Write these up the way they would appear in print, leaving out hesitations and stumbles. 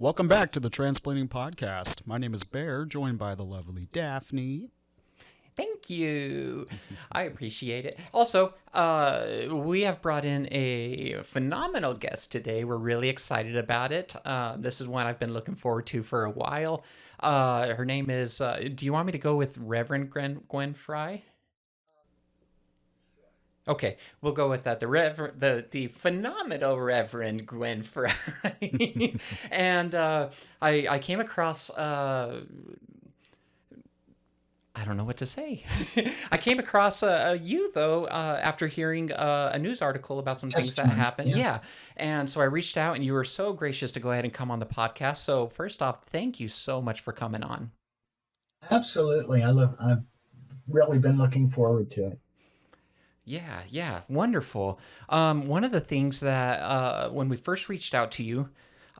Welcome back to the Transplanting Podcast. My name is Bear, joined by the lovely Daphne. Thank you. I appreciate it. Also, we have brought in a phenomenal guest today. We're really excited about it. This is one I've been looking forward to for a while. Her name is, do you want me to go with Reverend Gwen Fry? Okay, we'll go with that. The phenomenal Reverend Gwen Fry, and I came across I don't know what to say. I came across you though after hearing a news article about some things that Testimony. happened. Yeah, Yeah, and so I reached out, and you were so gracious to go ahead and come on the podcast. So first off, thank you so much for coming on. absolutely. I've really been looking forward to it. Yeah, yeah, wonderful. One of the things that when we first reached out to you,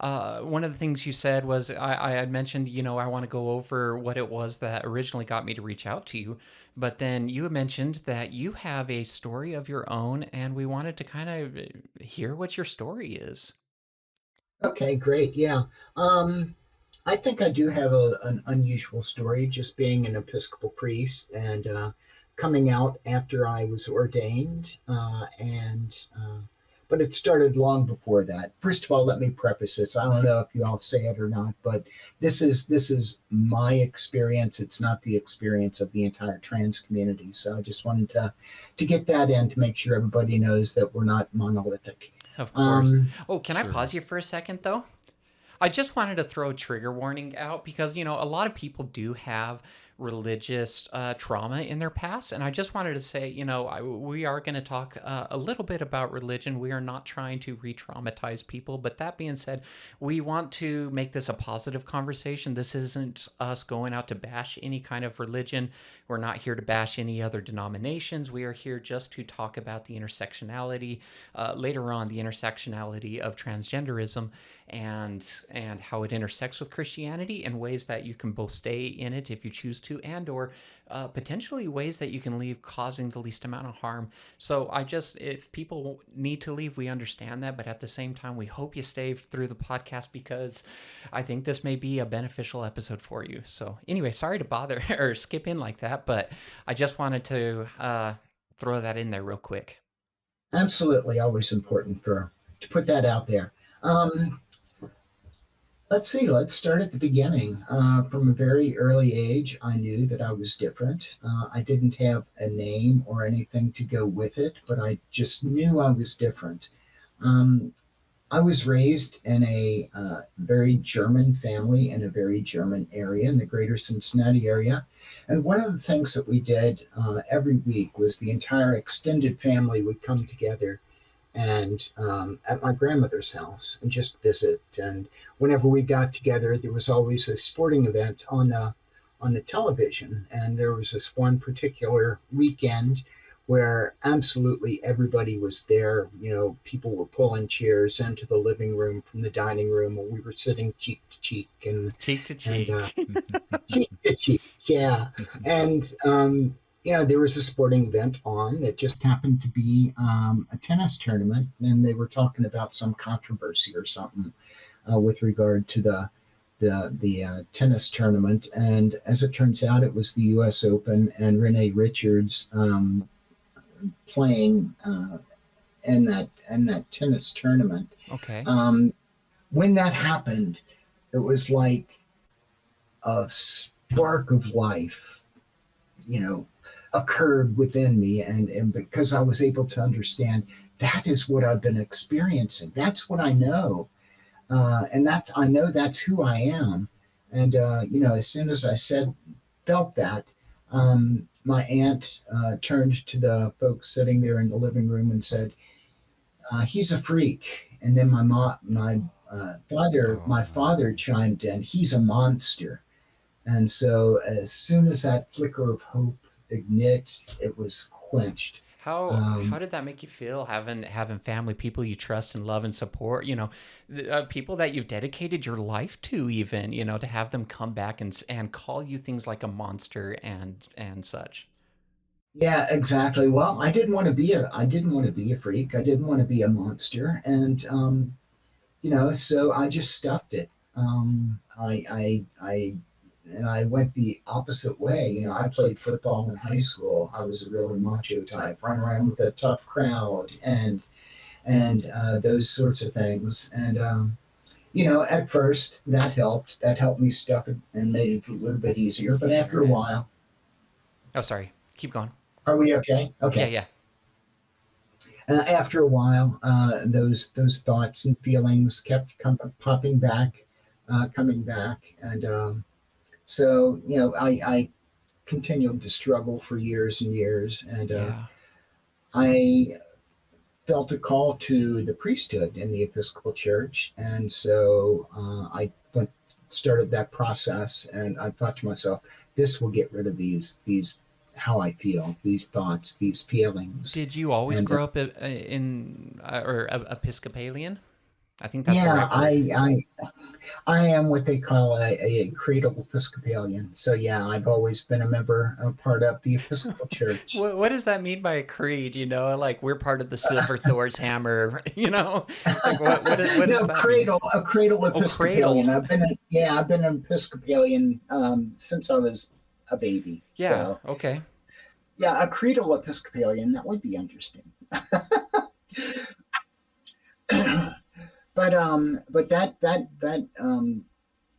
one of the things you said was I had mentioned, I want to go over what it was that originally got me to reach out to you, but then you had mentioned that you have a story of your own, and we wanted to kind of hear what your story is. Okay, great. Yeah. I think I do have an unusual story, just being an Episcopal priest and coming out after I was ordained. But it started long before that. First of all, let me preface this. I don't know if you all say it or not, but this is my experience. It's not the experience of the entire trans community. So I just wanted to get that in to make sure everybody knows that we're not monolithic. Of course. Um, Oh, can I Sure. pause you for a second though? I just wanted to throw a trigger warning out because, a lot of people do have religious trauma in their past. And I just wanted to say, we are going to talk a little bit about religion. We are not trying to re traumatize people. But that being said, we want to make this a positive conversation. This isn't us going out to bash any kind of religion. We're not here to bash any other denominations. We are here just to talk about the intersectionality, later on, the intersectionality of transgenderism and how it intersects with Christianity in ways that you can both stay in it if you choose to, and or potentially ways that you can leave causing the least amount of harm. So if people need to leave, we understand that, but at the same time, we hope you stay through the podcast because I think this may be a beneficial episode for you. So anyway, sorry to bother or skip in like that, but I just wanted to throw that in there real quick. Absolutely, always important to put that out there. Um, let's see. Let's start at the beginning. From a very early age, I knew that I was different. I didn't have a name or anything to go with it, but I just knew I was different. Um, I was raised in a very German family in a very German area in the greater Cincinnati area. And one of the things that we did every week was the entire extended family would come together and at my grandmother's house and just visit. And whenever we got together, there was always a sporting event on the television. And there was this one particular weekend where absolutely everybody was there. People were pulling chairs into the living room from the dining room, and we were sitting cheek to cheek Cheek to and cheek. cheek to cheek, yeah. And there was a sporting event on that just happened to be a tennis tournament, and they were talking about some controversy or something with regard to the tennis tournament. And as it turns out, it was the U.S. Open, and Renee Richards playing in that tennis tournament. Okay. Um, when that happened, it was like a spark of life, you know, occurred within me, and because I was able to understand that is what I've been experiencing. That's what I know, and I know that's who I am. And as soon as I felt that, my aunt turned to the folks sitting there in the living room and said, "He's a freak." And then my Oh. father chimed in, "He's a monster." And so as soon as that flicker of hope ignited, it was quenched. How Um, did that make you feel having family, people you trust and love and support, people that you've dedicated your life to, even, to have them come back and call you things like a monster and such. yeah, exactly. Well, I didn't want to be a freak. I didn't want to be a monster. And so I just stuffed it. I and I went the opposite way. You know, I played football in high school. I was a really macho type, run around with a tough crowd and those sorts of things. And you know, at first that helped. That helped me stuff it and made it a little bit easier. But Yeah, after a right. while, Oh, sorry. Keep going. are we okay? Yeah, Okay. yeah. After a while, those thoughts and feelings kept popping back, coming back, and so you know, I continued to struggle for years and years, and Yeah. I felt a call to the priesthood in the Episcopal Church, and so I started that process, and I thought to myself, this will get rid of these how I feel, these thoughts, these feelings, Did you always and grow up in or Episcopalian? I think that's the yeah, right word. I am what they call a cradle Episcopalian. So yeah, I've always been a member, a part of the Episcopal Church. What does that mean by a creed? You know, like we're part of the Silver Thor's hammer. You know, like what does No, that mean? a cradle Oh, cradle. Episcopalian. I've been an Episcopalian since I was a baby. Yeah. So Okay. yeah, a cradle Episcopalian, that would be interesting. But that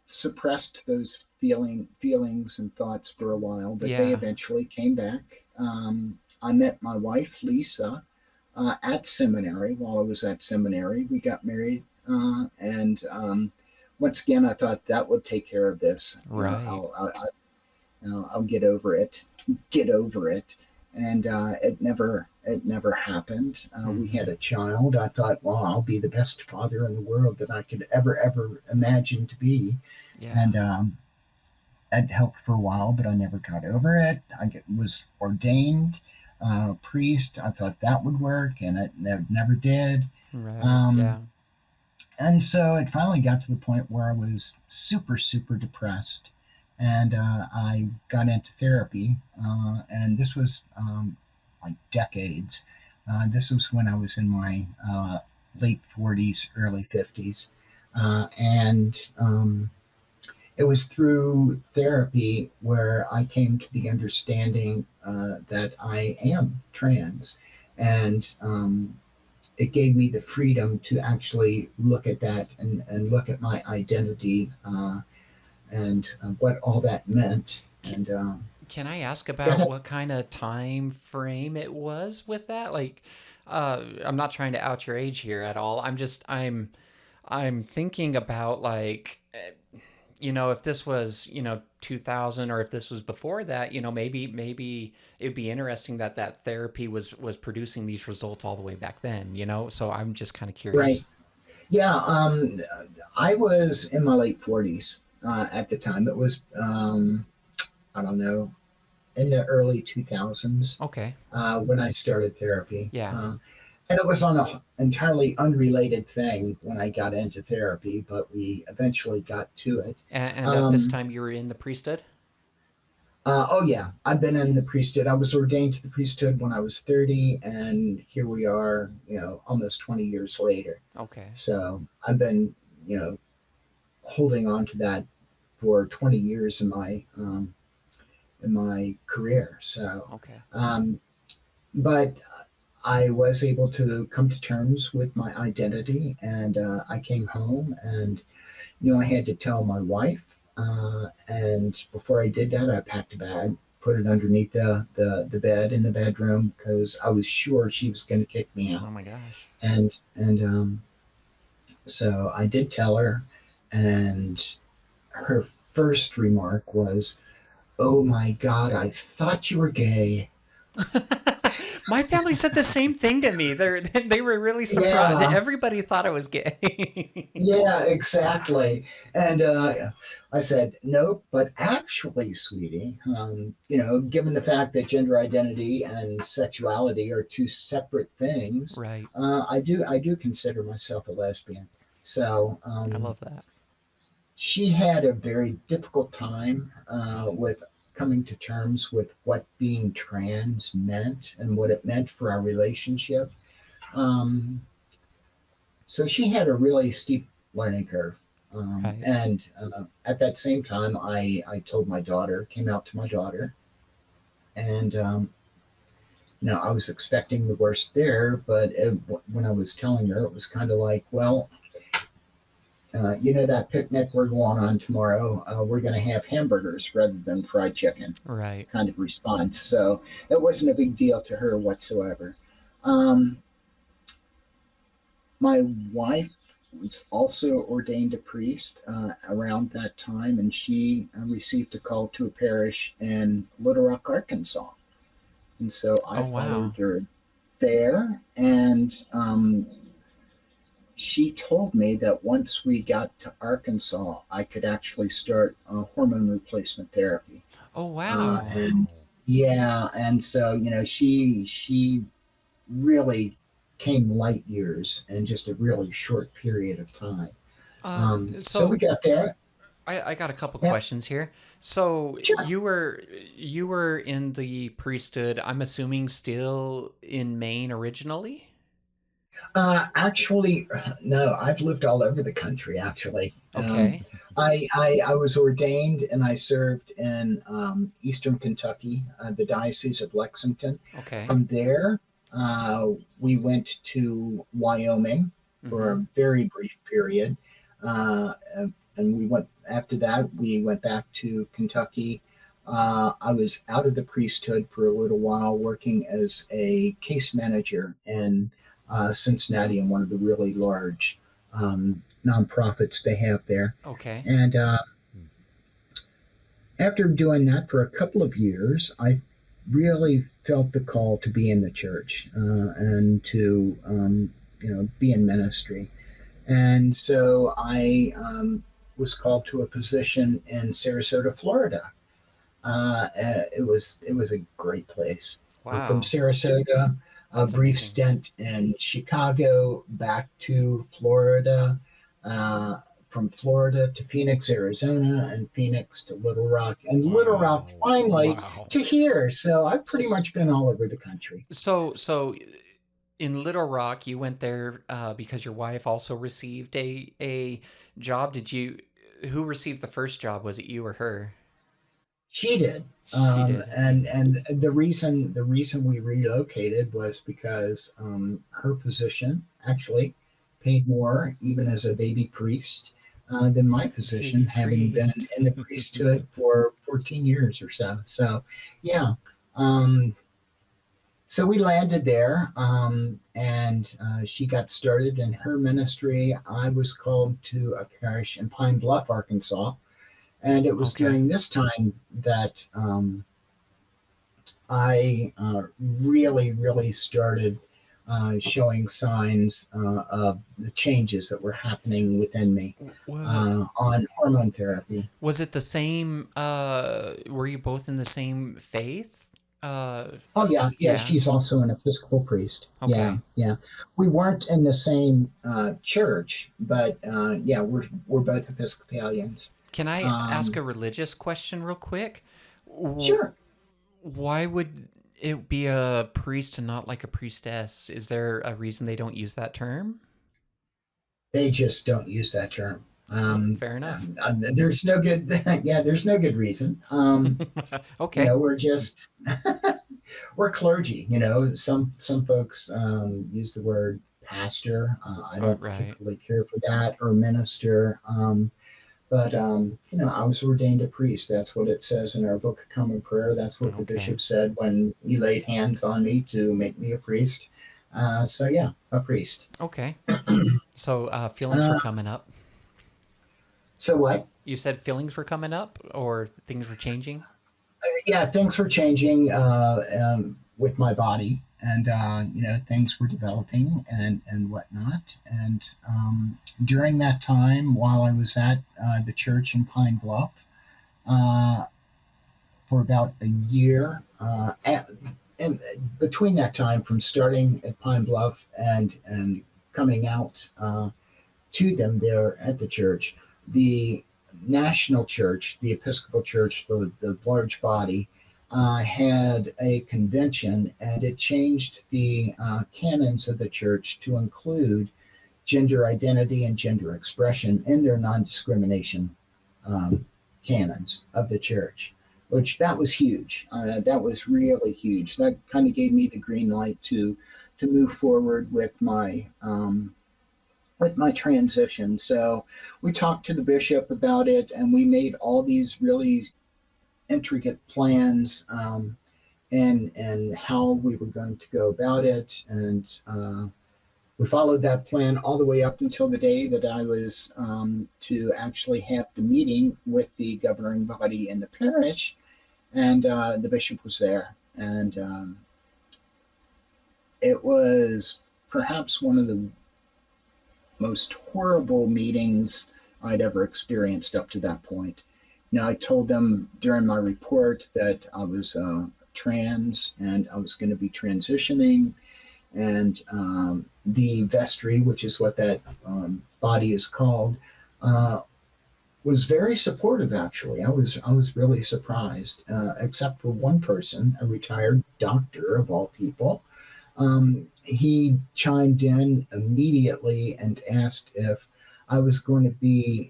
suppressed those feelings and thoughts for a while, but they Yeah. eventually came back. I met my wife Lisa at seminary. While I was at seminary, we got married, and once again, I thought that would take care of this. You know, Right. I'll get over it, and it never happened. We Hmm. had a child. I thought, well, I'll be the best father in the world that I could ever imagine to be, Yeah. and that helped for a while, but I never got over it. Was ordained priest. I thought that would work, and it never did. Right. Um, Yeah. and so it finally got to the point where I was super depressed, and I got into therapy. And this was like decades. This was when I was in my late 40s, early 50s, and it was through therapy where I came to the understanding that I am trans, and it gave me the freedom to actually look at that and look at my identity and what all that meant. Ca- And Can I ask go about ahead. what kind of time frame it was with that? Like, I'm not trying to out your age here at all. I'm thinking about like, you know, if this was, you know, 2000 or if this was before that, you know, maybe it'd be interesting that that therapy was producing these results all the way back then, you know? So I'm just kind of Right. curious. Yeah. I was in my late 40s at the time. It was, I don't know, in the early 2000s Okay. when I started therapy. Yeah. And it was on an entirely unrelated thing when I got into therapy, but we eventually got to it. And at this Um, time you were in the priesthood? oh, yeah, I've been in the priesthood. I was ordained to the priesthood when I was 30, and here we are, you know, almost 20 years later. Okay. So I've been, you know, holding on to that for 20 years in my career. So, Okay. um, but I was able to come to terms with my identity, and I came home, and you know, I had to tell my wife. And before I did that, I packed a bag, put it underneath the bed in the bedroom because I was sure she was going to kick me Oh out. my gosh. And so I did tell her, and her first remark was, "Oh my God, I thought you were gay." My family said the same thing to me. They were really surprised. Yeah, Everybody thought I was gay. yeah, exactly. And I said, nope, but actually, sweetie, you know, given the fact that gender identity and sexuality are two separate things, Right. I do consider myself a lesbian. So I love that. she had a very difficult time with coming to terms with what being trans meant and what it meant for our relationship. Um, so she had a really steep learning curve. Right. And at that same time, I told my daughter, came out to my daughter, and I was expecting the worst there, but when I was telling her, it was kind of like, well, that picnic we're going on tomorrow, we're going to have hamburgers rather than fried chicken, Right. kind of response. So it wasn't a big deal to her whatsoever. Um, my wife was also ordained a priest around that time, and she received a call to a parish in Little Rock, Arkansas. And so I Oh, followed wow. her there, and she told me that once we got to Arkansas, I could actually start hormone replacement therapy. Oh, Oh, wow. And wow. yeah, and so she really came light years in just a really short period of time. Uh, So we so got there. I got a couple Yeah, questions here. So sure. you were in the priesthood, I'm assuming still in Maine originally? Actually, no, I've lived all over the country, actually. Okay. I was ordained and I served in Eastern Kentucky, the Diocese of Lexington. Okay. From there, uh, we went to Wyoming for a Mm-hmm. very brief period. And we went, after that, we went back to Kentucky. I was out of the priesthood for a little while, working as a case manager in Cincinnati in one of the really large nonprofits they have there. Okay. And after doing that for a couple of years, I really felt the call to be in the church and to be in ministry. And so I was called to a position in Sarasota, Florida. It was a great place. From Wow. Sarasota, a That's brief amazing. stint in Chicago, back to Florida, uh, from Florida to Phoenix, Arizona, and Phoenix to Little Rock, and Little Rock Wow. finally Wow. to here. So I've pretty much been all over the country. So in Little Rock, you went there because your wife also received a job. Did you? Who received the first job? Was it you or her? She did. She did. And the reason we relocated was because her position actually paid more, even as a baby priest, than my position, Baby having been priest. in the priesthood for 14 years or so. So, yeah. Um, so we landed there, and she got started in her ministry. I was called to a parish in Pine Bluff, Arkansas, and it was Okay. during this time that I really, really started showing signs of the changes that were happening within me What on hormone therapy. was it the same? Were you both in the same faith? Oh yeah, yeah. Yeah. She's also an Episcopal priest. Yeah, Okay. yeah. We weren't in the same church, but yeah, we're both Episcopalians. Can I ask Um, a religious question real quick? W- sure. Why would it be a priest and not like a priestess? Is there a reason they don't use that term? They just don't use that term. Oh, fair enough. There's no good, yeah, there's no good reason. Okay. We're just we're clergy. Some folks use the word pastor. I don't Right. particularly care for that, or minister. But I was ordained a priest. That's what it says in our Book of Common Prayer. That's what the Okay. bishop said when he laid hands on me to make me a priest. So yeah, a priest. Okay. So feelings were Uh, coming up. so what? You said feelings were coming up or things were changing? Yeah, things were changing with my body, and things were developing and whatnot. And during that time, while I was at the church in Pine Bluff uh, for about a year, and between that time, from starting at Pine Bluff and coming out to them there at the church, the national church, the Episcopal Church, the large body, had a convention, and it changed the canons of the church to include gender identity and gender expression in their non-discrimination canons of the church, which that was huge. That was really huge. That kind of gave me the green light to move forward with my transition. So we talked to the bishop about it, and we made all these really intricate plans, and how we were going to go about it. And we followed that plan all the way up until the day that I was to actually have the meeting with the governing body in the parish, and the bishop was there. And it was perhaps one of the most horrible meetings I'd ever experienced up to that point. Now, I told them during my report that I was trans and I was going to be transitioning, and the vestry, which is what that body is called, was very supportive. Actually, I was really surprised, except for one person, a retired doctor of all people. He chimed in immediately and asked if I was going to be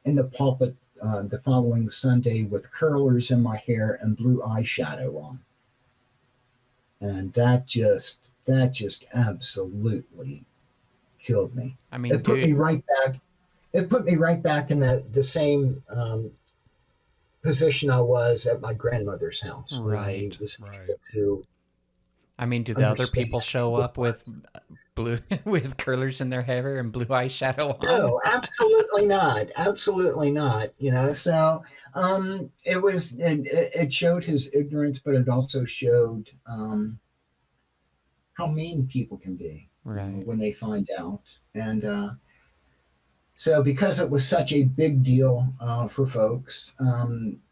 in the pulpit the following Sunday with curlers in my hair and blue eyeshadow on. And that just absolutely killed me. I mean, It put me right back. It put me right back in the same position I was at my grandmother's house when I was able to. I mean, do the other people show up with blue with curlers in their hair and blue eyeshadow on? No, absolutely not. Absolutely not. So it showed his ignorance, but it also showed how mean people can be when they find out. And so because it was such a big deal for folks,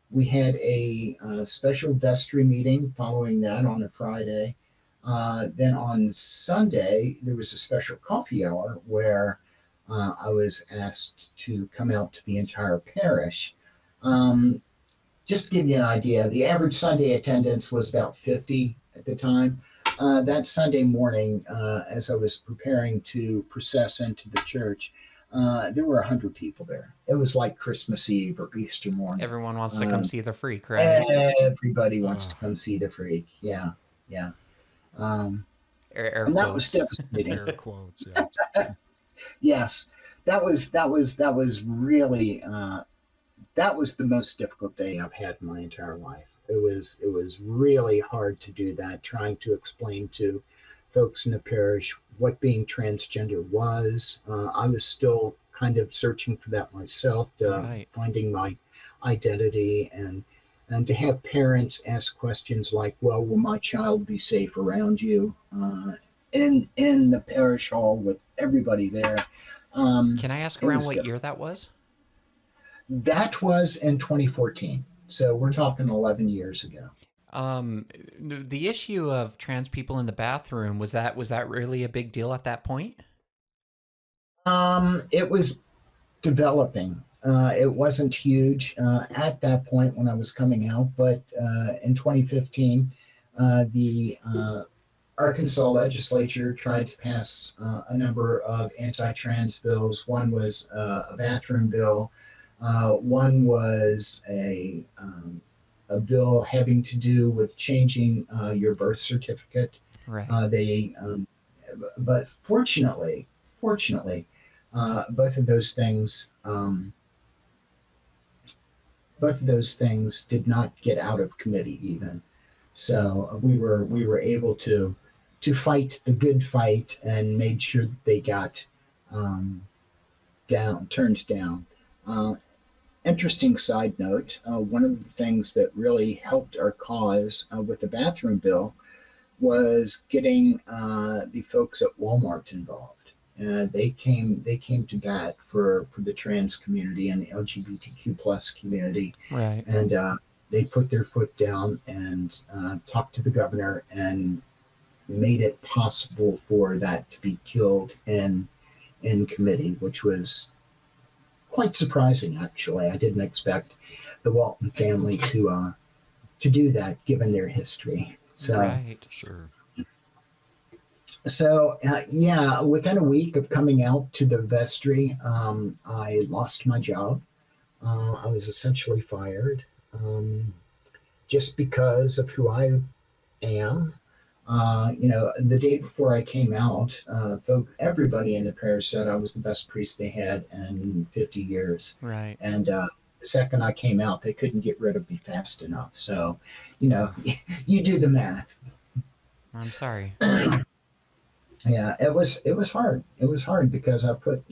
we had a special vestry meeting following that on a Friday. Then on Sunday, there was a special coffee hour where I was asked to come out to the entire parish. Just to give you an idea, the average Sunday attendance was about 50 at the time. That Sunday morning, as I was preparing to process into the church, there were 100 people there. It was like Christmas Eve or Easter morning. Everyone wants to come see the freak, right? Everybody wants to come see the freak. Yeah. Air and quotes. That was devastating. Air quotes, yeah. Yes, that was really that was the most difficult day I've had in my entire life. It was really hard to do that, trying to explain to folks in the parish what being transgender was. I was still kind of searching for that myself, finding my identity, and to have parents ask questions like, well, will my child be safe around you in the parish hall with everybody there? Can I ask around what year that was? That was in 2014. So we're talking 11 years ago. The issue of trans people in the bathroom, was that really a big deal at that point? It was developing. It wasn't huge at that point when I was coming out, but in 2015, the Arkansas legislature tried to pass a number of anti-trans bills. One was a bathroom bill. One was a bill having to do with changing your birth certificate. Right. But fortunately, both of those things did not get out of committee even. So we were able to fight the good fight and made sure that they got turned down. Interesting side note, one of the things that really helped our cause with the bathroom bill was getting the folks at Walmart involved. They came to bat for the trans community and the LGBTQ plus community. Right. And they put their foot down and talked to the governor and made it possible for that to be killed in committee, which was quite surprising, actually. I didn't expect the Walton family to do that, given their history. So, right, sure. So, yeah, within a week of coming out to the vestry, I lost my job. I was essentially fired, just because of who I am. The day before I came out, everybody in the parish said I was the best priest they had in 50 years. Right. And the second I came out, they couldn't get rid of me fast enough. So, you know, Oh, you do the math. I'm sorry. Yeah, it was hard. It was hard because I put,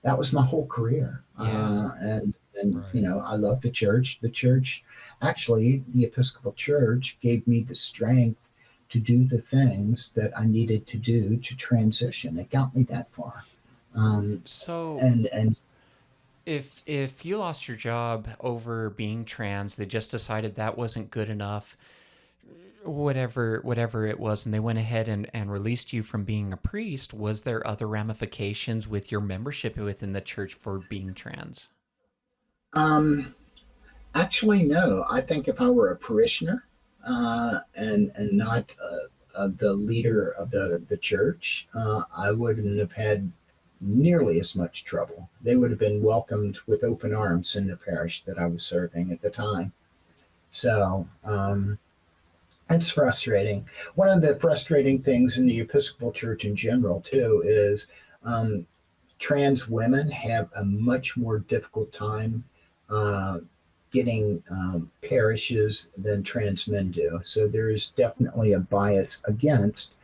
that was my whole career, Yeah. and Right. I love the church. The church, actually, the Episcopal Church gave me the strength to do the things that I needed to do to transition. It got me that far, um, So and if you lost your job over being trans, they just decided that wasn't good enough, whatever it was, and they went ahead and released you from being a priest, was there other ramifications with your membership within the church for being trans? um, actually, no. I think if I were a parishioner, and not the leader of the church, I wouldn't have had nearly as much trouble. They would have been welcomed with open arms in the parish that I was serving at the time. So, it's frustrating. One of the frustrating things in the Episcopal Church in general, too, is um, trans women have a much more difficult time uh, getting parishes than trans men do. So there is definitely a bias against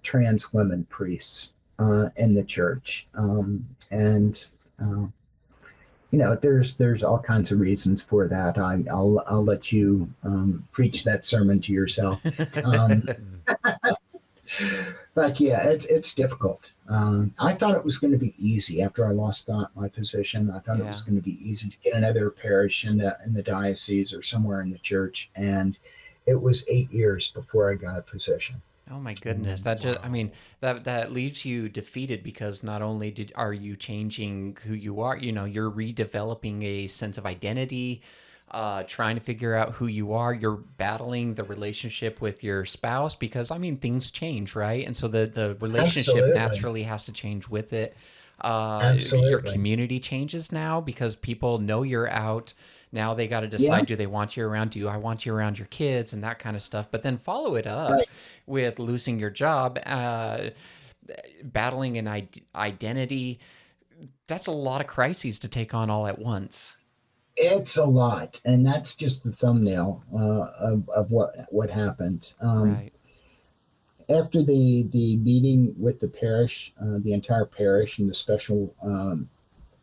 trans women priests in the church, and uh, there's all kinds of reasons for that. I'll let you preach that sermon to yourself. Um, Mm. but yeah, it's difficult. I thought it was going to be easy after I lost my position. I thought it was Yeah. going to be easy to get another parish in the diocese or somewhere in the church, and it was 8 years before I got a position. Oh my goodness. Um, That just, I mean, Wow. that leaves you defeated because not only are you changing who you are, you're redeveloping a sense of identity, trying to figure out who you are. You're battling the relationship with your spouse because I mean things change, right? And so the relationship Absolutely, naturally has to change with it. Your absolutely, community changes now because people know you're out. Now they got to yeah, decide, do they want you around? Do I want you around your kids and that kind of stuff? But then follow it up right. with losing your job, battling an identity. That's a lot of crises to take on all at once. It's a lot, and that's just the thumbnail of what happened. Right. After the meeting with the parish, the entire parish, and the special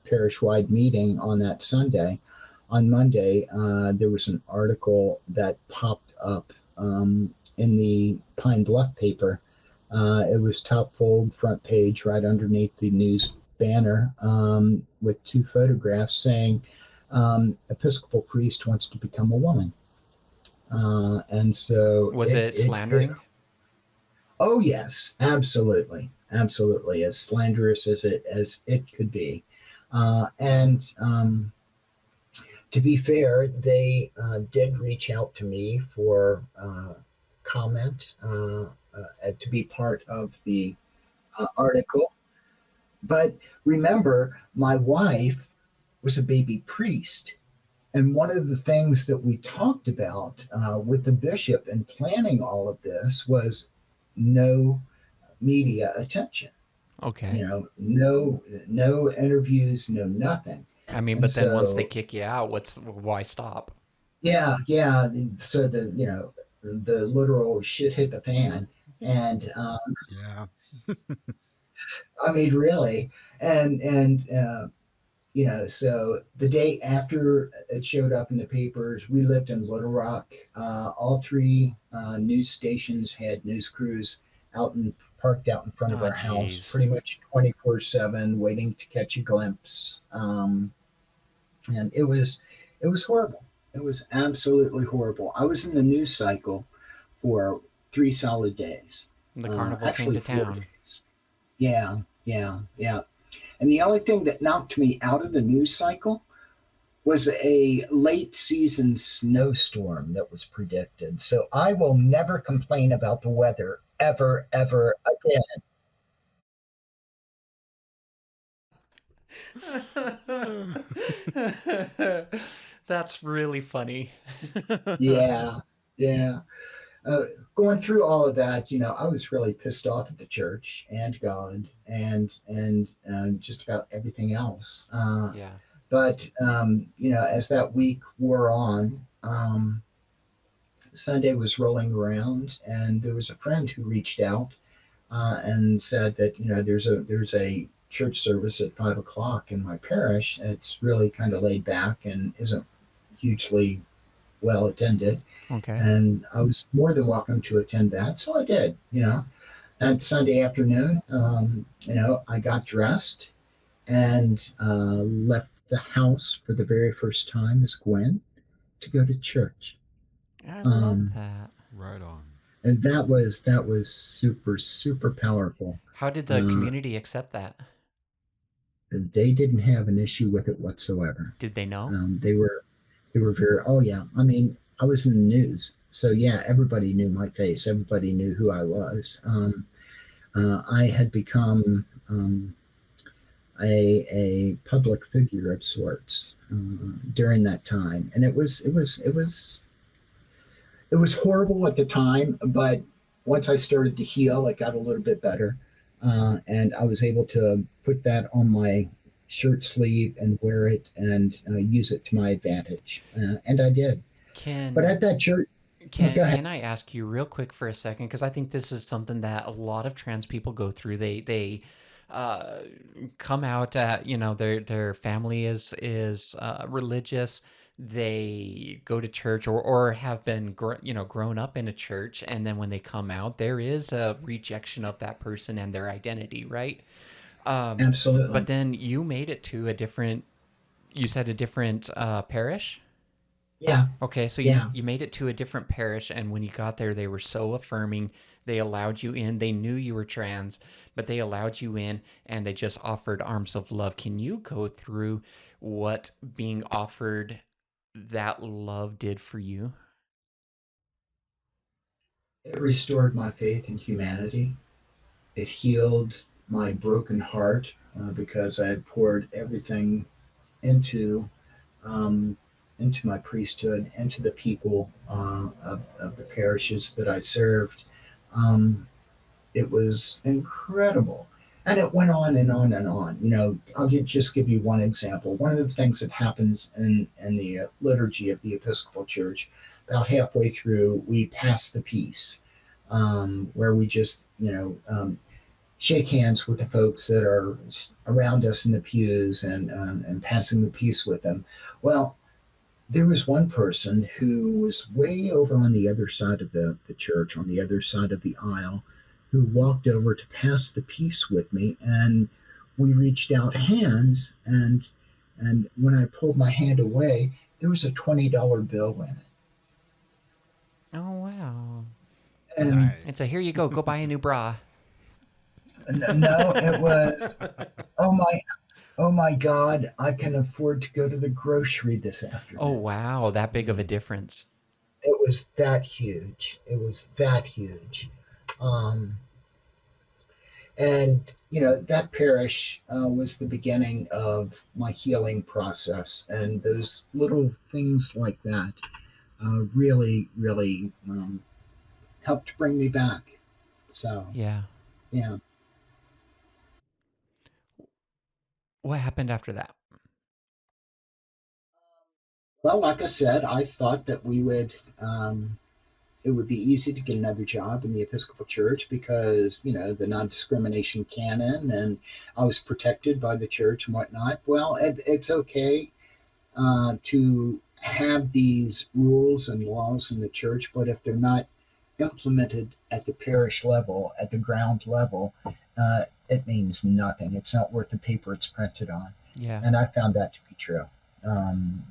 parish wide meeting on that Sunday, on Monday, there was an article that popped up in the Pine Bluff paper. It was top fold, front page, right underneath the news banner, with two photographs saying, Episcopal priest wants to become a woman. And so Was it it hit. slandering? Oh yes, absolutely, absolutely, as slanderous as it could be. And to be fair, they did reach out to me for comment, to be part of the article. But remember, my wife was a baby priest. And one of the things that we talked about with the bishop in planning all of this was no media attention. Okay. No interviews, no nothing. I mean, And but then once they so, kick you out, why stop? yeah, yeah. So the literal shit hit the fan, and Yeah. I mean, really, and so the day after it showed up in the papers, we lived in Little Rock. All three news stations had news crews parked out in front of Oh, our house, jeez. pretty much 24/7, waiting to catch a glimpse. And it was horrible. It was absolutely horrible. I was in the news cycle for 3 solid days. The carnival came Actually, to four town. days. Yeah, yeah, yeah. And the only thing that knocked me out of the news cycle was a late season snowstorm that was predicted. So I will never complain about the weather ever again. That's really funny. Yeah, yeah. Uh, Going through all of that, I was really pissed off at the church and God and just about everything else. Yeah. But as that week wore on, Sunday was rolling around, and there was a friend who reached out and said that there's a church service at 5 o'clock in my parish. It's really kind of laid back and isn't hugely well attended, Okay. and I was more than welcome to attend that, so I did. That Sunday afternoon, I got dressed and left the house for the very first time as Gwen to go to church. I love Um, that. Right on. and that was super super powerful. How did the Uh, community accept that? they didn't have an issue with it whatsoever. Did they know? They were very, oh yeah. I mean, I was in the news, so yeah, everybody knew my face. Everybody knew who I was. I had become a public figure of sorts during that time, and it was horrible at the time, but once I started to heal, it got a little bit better, and I was able to put that on my shirt sleeve and wear it and use it to my advantage, and I did. But Can at that church, oh, can go ahead. can I ask you real quick for a second? Because I think this is something that a lot of trans people go through. They uh, come out at, their family is religious. They go to church or have been grown up in a church, and then when they come out, there is a rejection of that person and their identity, right? Um, but Absolutely. then you made it to a different. You said a different parish. Yeah, Okay, so you yeah. you made it to a different parish, and when you got there, they were so affirming. They allowed you in. They knew you were trans, but they allowed you in, and they just offered arms of love. Can you go through what being offered that love did for you? It restored my faith in humanity. It healed my broken heart because I had poured everything into um, into my priesthood, into the people of the parishes that I served. Um, it was incredible. And it went on and on and on. Just give you one example. One of the things that happens in the liturgy of the Episcopal Church, about halfway through, we pass the peace, where we just, shake hands with the folks that are around us in the pews and passing the peace with them. Well, there was one person who was way over on the other side of the church, on the other side of the aisle, who walked over to pass the peace with me, and we reached out hands, and when I pulled my hand away, there was a $20 bill in it. Oh wow! And And so Nice. here you go. Go buy a new bra. no, it was, oh my God, I can afford to go to the grocery this Oh afternoon. wow! That big of a difference. It was that huge. It was that huge. Um, And, that parish was the beginning of my healing process. And those little things like that really, really helped bring me back. So, Yeah. yeah. What happened after that? Well, like I said, I thought that it would be easy to get another job in the Episcopal Church because, the non discrimination canon, and I was protected by the church and whatnot. Well, it's okay to have these rules and laws in the church, but if they're not implemented at the parish level, at the ground level, it means nothing. It's not worth the paper it's printed on. Yeah. And I found that to be true.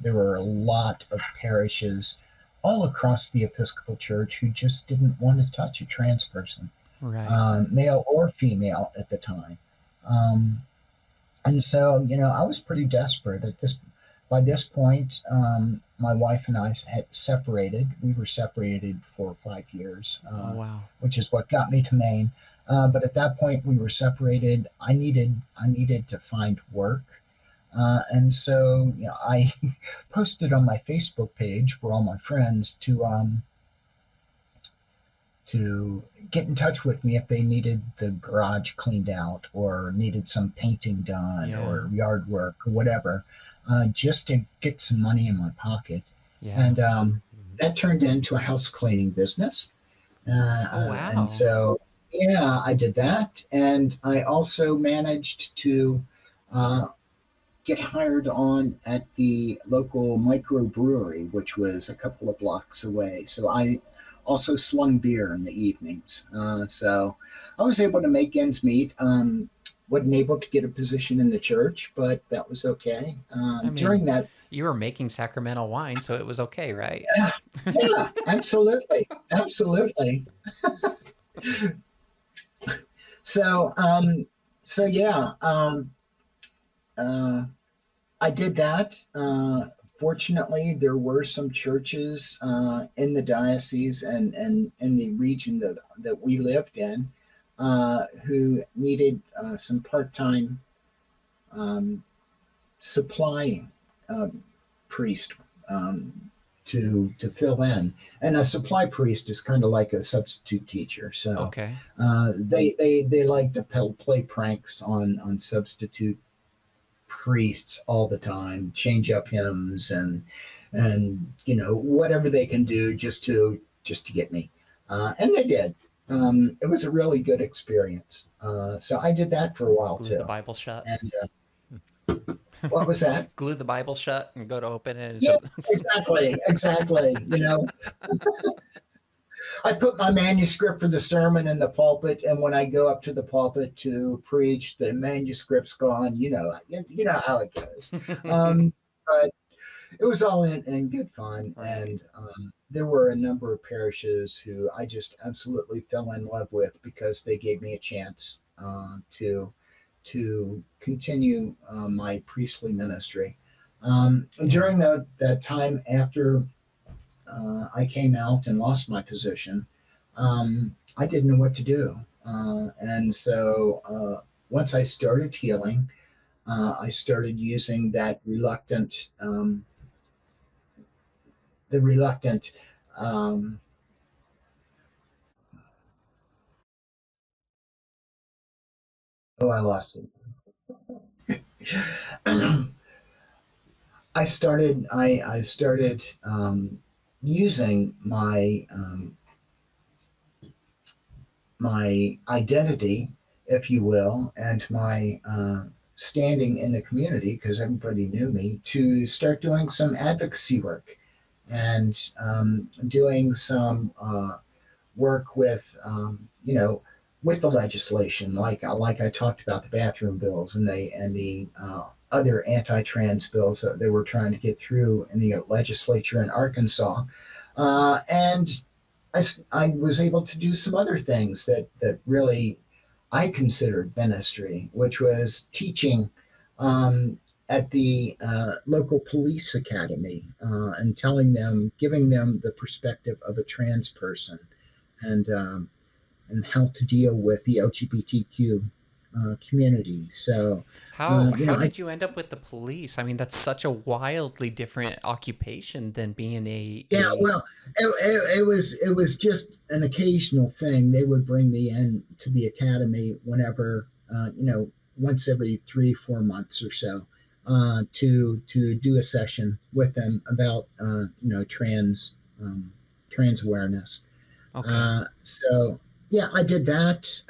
There were a lot of parishes all across the Episcopal Church who just didn't want to touch a trans person, Right. male or female at the time. Um, and so, I was pretty desperate at this By this point, my wife and I had separated. We were separated for 5 years, Oh, wow. which is what got me to Maine. But at that point, we were separated. I needed to find work, and so I posted on my Facebook page for all my friends to get in touch with me if they needed the garage cleaned out or needed some painting done Yeah. or yard work or whatever, just to get some money in my pocket. Yeah. And that turned into a house cleaning business. Oh, And wow. so, yeah, I did that. And I also managed to uh, get hired on at the local microbrewery, which was a couple of blocks away. So I also slung beer in the evenings. So I was able to make ends meet. Wasn't able to get a position in the church, but that was okay. I mean, During that, you were making sacramental wine, so it was okay, right? yeah, yeah, absolutely, absolutely. So, yeah, uh, I did that. Fortunately, there were some churches in the diocese and in the region that we lived in who needed some part time um, supply um, priest um, to fill in. And a supply priest is kind of like a substitute teacher. So Okay. they like to play pranks on substitute priests all the time, change up hymns and whatever they can do just to get me, and they did. It was a really good experience. So I did that for a while Glue the too. Bible shut. And what was that? Glue the Bible shut and go to open it. Yeah, exactly, exactly. I put my manuscript for the sermon in the pulpit, and when I go up to the pulpit to preach, the manuscript's gone. You know how it goes. But it was all in good fun, Right. and there were a number of parishes who I just absolutely fell in love with because they gave me a chance to continue my priestly ministry. Yeah. During that time after I came out and lost my position, I didn't know what to do. And so once I started healing, I started using the reluctant, um, oh, I lost it. I started using my identity, if you will, and my standing in the community because everybody knew me to start doing some advocacy work and doing some work with the legislation, like I talked about the bathroom bills and the other anti-trans bills that they were trying to get through in the legislature in Arkansas, and I was able to do some other things that really I considered ministry, which was teaching at the local police academy and giving them the perspective of a trans person and and how to deal with the LGBTQ community. So, How I did you end up with the police? I mean, that's such a wildly different occupation than being yeah, a well, it was just an occasional thing. They would bring me in to the academy whenever, once every 3-4 months or so, to do a session with them about trans awareness. Okay. So yeah, I did that.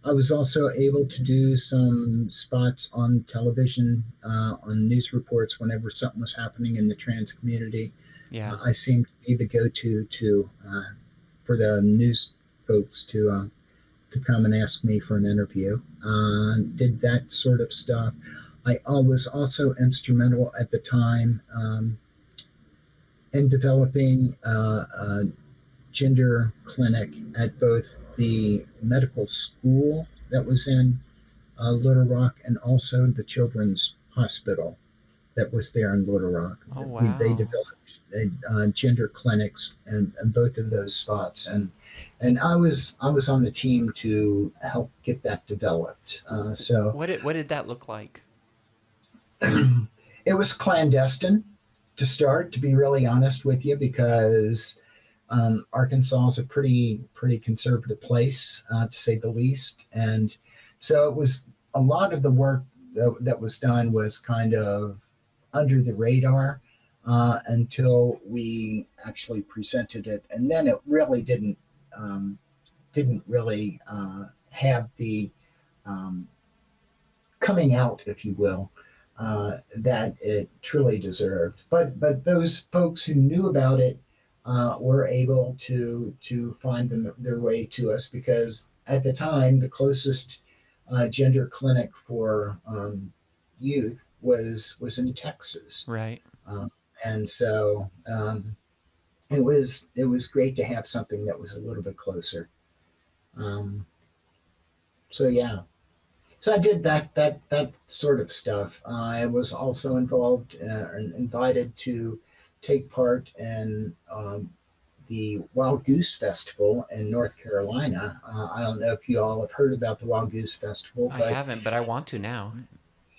I was also able to do some spots on television, on news reports whenever something was happening in the trans community. Yeah. I seemed to be the go-to for the news folks to come and ask me for an interview. Did that sort of stuff. I was also instrumental at the time in developing a gender clinic at both the medical school that was in Little Rock and also the Children's Hospital. that was there in Little Rock. Oh, They wow. developed gender clinics in both of those spots, and I was on the team to help get that developed. What did that look like? It was clandestine to start, to be really honest with you, because Arkansas is a pretty conservative place, to say the least, and so it was a lot of the work that was done was kind of under the radar until we actually presented it, and then it really didn't really have the um, coming out, if you will, that it truly deserved. But those folks who knew about it were able to find their way to us, because at the time the closest gender clinic for youth was in Texas, Right. um, and so it was great to have something that was a little bit closer. Um, so yeah. So I did that sort of stuff. I was also involved and invited to take part in the Wild Goose Festival in North Carolina. I don't know if you all have heard about the Wild Goose Festival, I but haven't, but I want to now.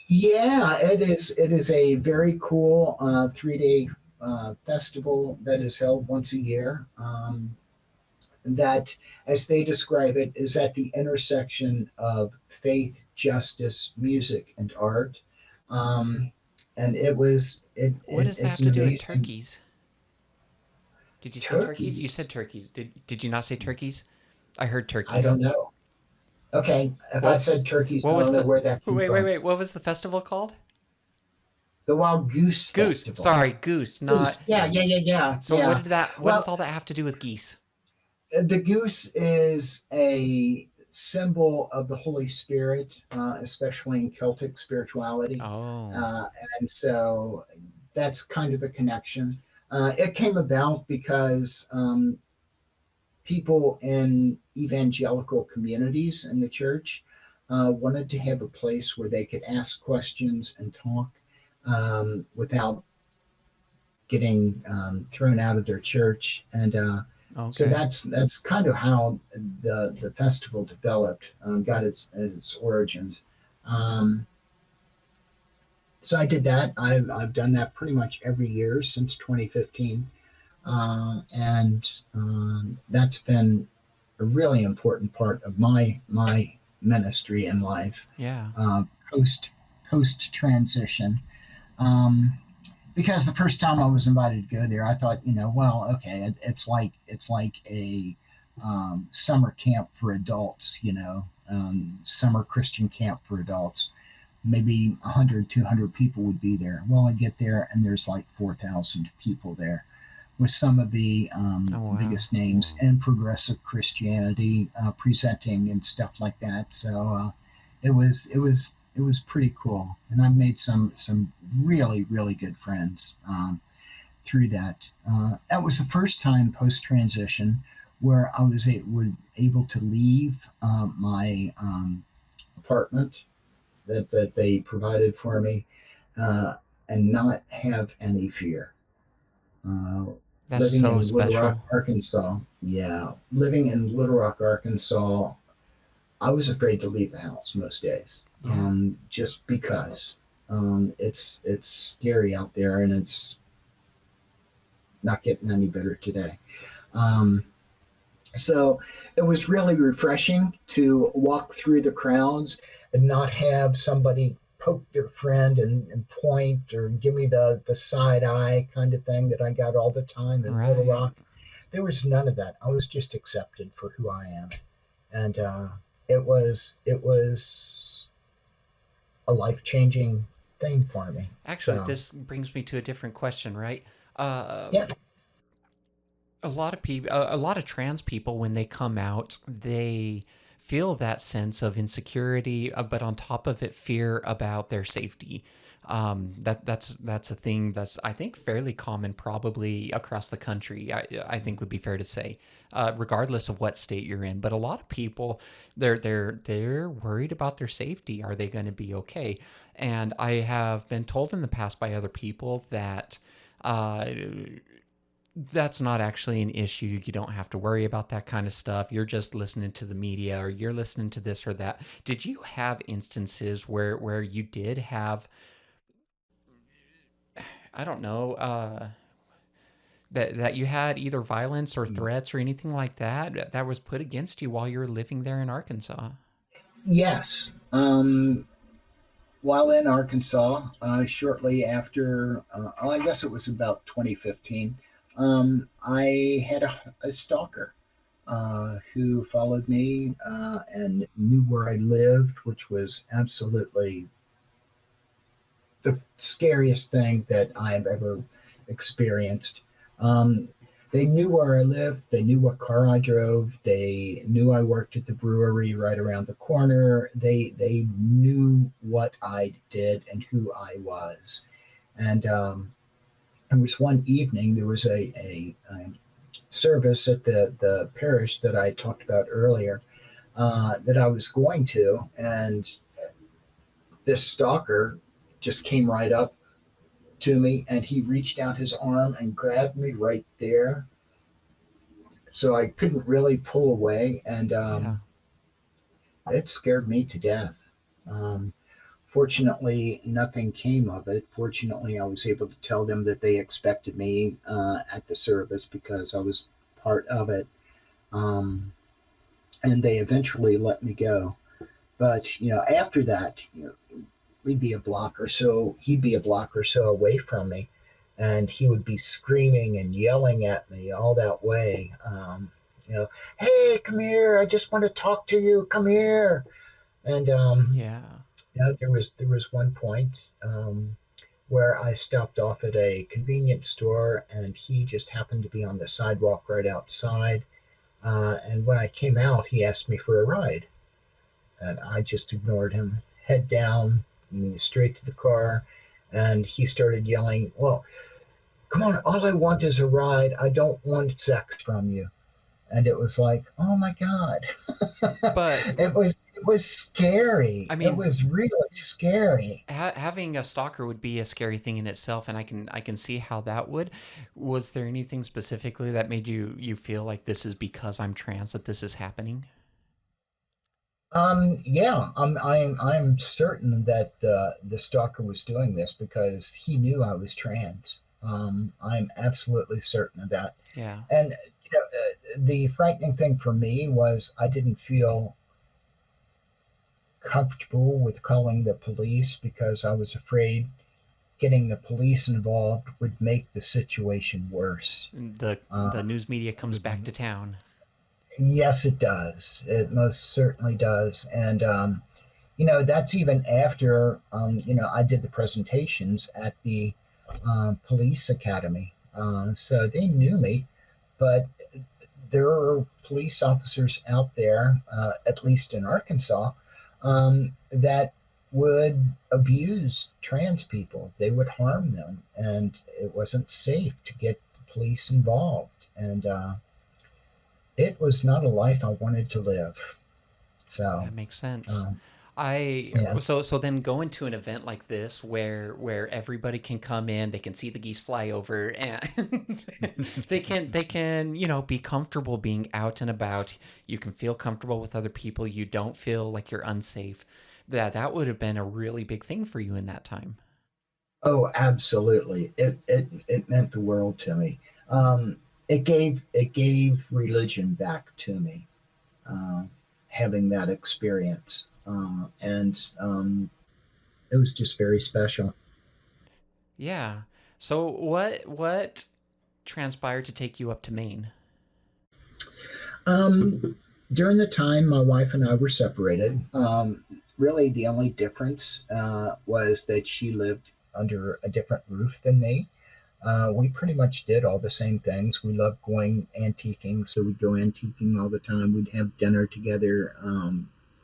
yeah, it is. It is a very cool 3 day festival that is held once a year. That, as they describe it, is at the intersection of faith, justice, music, and art. Um, and What does that it's have an to do with amazing turkeys? Did you say turkeys? You said turkeys. turkeys. Did you not say turkeys? I heard I turkeys. don't know. Okay, if I What said turkeys, what I was don't know the where that came wait, wait, from. wait. What was the festival called? The Wild Goose Goose. Festival. Sorry, goose, not. Goose. Yeah, yeah, yeah, yeah, So yeah. what does Well, all that have to do with geese? the goose is a symbol of the Holy Spirit, especially in Celtic spirituality. Oh. Uh, and so that's kind of the connection. It came about because people in evangelical communities in the church wanted to have a place where they could ask questions and talk without getting thrown out of their church, and so Okay. that's kind of how the festival developed, got its origins. Um, so I did that. I've done that pretty much every year since 2015, and that's been a really important part of my ministry in life, Yeah. uh, post post transition. Um, because the first time I was invited to go there, I thought, well, okay, it's like a summer camp for adults, summer Christian camp for adults. Maybe 100, 200 people would be there. Well, I get there and there's like 4,000 people there, with some of the Oh, wow. biggest names in progressive Christianity presenting and stuff like that. So it was pretty cool, and I've made some really really good friends through that. That was the first time post transition where I was able to leave my apartment that they provided for me, uh, and not have any fear. Uh, That's Living so in Little Rock, special. Arkansas, yeah, living in Little Rock, Arkansas, I was afraid to leave the house most days, Yeah. just because it's scary out there, and it's not getting any better today. Um, so it was really refreshing to walk through the crowds and not have somebody poke their friend and point or give me the side eye kind of thing that I got all the time in Little Right. Rock. There was none of that. I was just accepted for who I am, and it was a life changing thing for me. Actually, So this brings me to a different question, right? Uh, yeah, a lot of people, a lot of trans people, when they come out, they feel that sense of insecurity, but on top of it, fear about their safety. That's a thing that's, I think, fairly common probably across the country. I think would be fair to say, regardless of what state you're in. But a lot of people, they're worried about their safety. Are they going to be okay? And I have been told in the past by other people that uh, that's not actually an issue. You don't have to worry about that kind of stuff. You're just listening to the media, or you're listening to this or that. Did you have instances where you did have, I don't know, that you had either violence or threats or anything like that was put against you while you were living there in Arkansas? Yes. While in Arkansas, shortly after, I guess it was about 2015, I had a stalker who followed me and knew where I lived, which was absolutely the scariest thing that I've ever experienced. Um, they knew where I lived. They knew what car I drove. They knew I worked at the brewery right around the corner. They knew what I did and who I was. And there was one evening, there was a service at the parish that I talked about earlier that I was going to, and this stalker just came right up to me, and he reached out his arm and grabbed me right there, so I couldn't really pull away, and Yeah. it scared me to death. um, Fortunately, nothing came of it. Fortunately, I was able to tell them that they expected me at the service because I was part of it, um, and they eventually let me go. But after that, we'd be a block or so, he'd be a block or so away from me, and he would be screaming and yelling at me all that way. You know, hey, come here! I just want to talk to you. Come here! And Yeah. there was one point where I stopped off at a convenience store, and he just happened to be on the sidewalk right outside. And when I came out, he asked me for a ride, and I just ignored him, head down, straight to the car. And he started yelling, "Well, come on, all I want is a ride. I don't want sex from you." And it was like, oh my God. But it was scary. I It mean, was really scary. having a stalker would be a scary thing in itself, and I can see how that would. Was there anything specifically that made you feel like this is because I'm trans that this is happening? Yeah, I'm certain that the stalker was doing this because he knew I was trans. I'm absolutely certain of that. Yeah. And the frightening thing for me was I didn't feel comfortable with calling the police because I was afraid getting the police involved would make the situation worse. The Uh, news media comes back to town. yes, it does. It most certainly does. And that's even after I did the presentations at the police academy. So they knew me, but there are police officers out there, at least in Arkansas, that would abuse trans people. They would harm them, and it wasn't safe to get the police involved. And it was not a life I wanted to live. So, That makes sense. um, I yeah. so then going to an event like this where everybody can come in, they can see the geese fly over, and they can be comfortable being out and about. You can feel comfortable with other people. You don't feel like you're unsafe. That would have been a really big thing for you in that time. Oh, absolutely. It meant the world to me. It gave religion back to me, uh, having that experience, and it was just very special. Yeah. So what transpired to take you up to Maine? During the time my wife and I were separated, really the only difference was that she lived under a different roof than me. We pretty much did all the same things. We loved going antiquing, so we'd go antiquing all the time. We'd have dinner together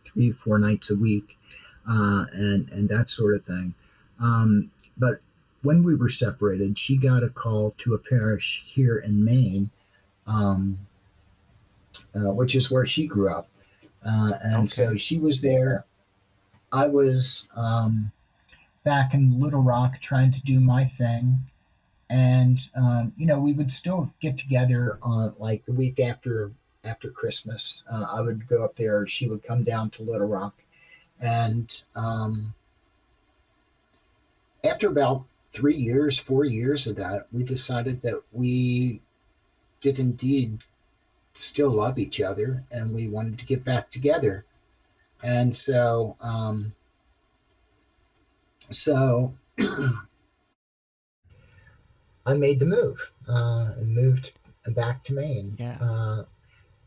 3, 4 nights a week, and that sort of thing. But when we were separated, she got a call to a parish here in Maine, um, which is where she grew up. And so Okay. she was there. I was back in Little Rock trying to do my thing. And, we would still get together on like the week after Christmas. I would go up there, she would come down to Little Rock. And after about 3 years, 4 years of that, we decided that we did indeed still love each other and we wanted to get back together. And so I made the move and moved back to Maine. Yeah.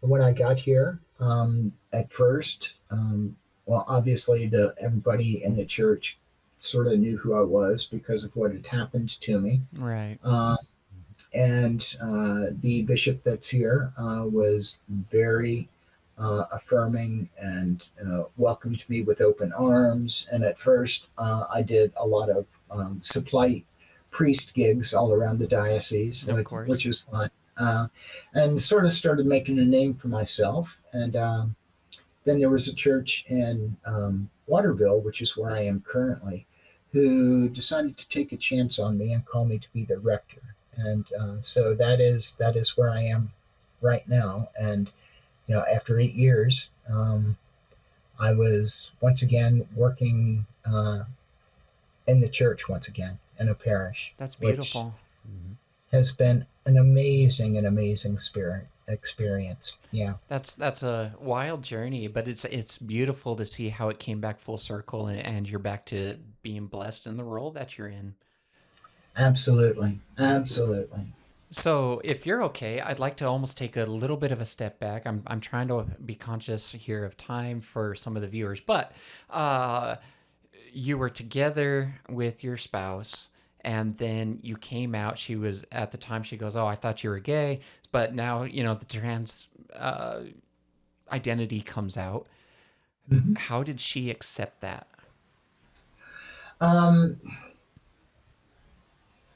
When I got here, at first, well, obviously everybody in the church sort of knew who I was because of what had happened to me. Right. Uh, and the bishop that's here was very affirming and welcomed me with open arms. And at first, I did a lot of supply priest gigs all around the diocese, Of which course. was fun. Uh, and sort of started making a name for myself. And then there was a church in Waterville, which is where I am currently, who decided to take a chance on me and call me to be the rector. And so that is where I am right now. And after 8 years, I was once again working in the church once again in a parish, That's which beautiful. Hmm. has been an amazing spirit experience. Yeah, That's a wild journey, but it's beautiful to see how it came back full circle, and you're back to being blessed in the role that you're in. absolutely, absolutely. So, if you're okay, I'd like to almost take a little bit of a step back. I'm trying to be conscious here of time for some of the viewers, but uh, you were together with your spouse, and then you came out. She was at the time. She goes, "Oh, I thought you were gay," but now the trans identity comes out. Mhm. How did she accept that? Um,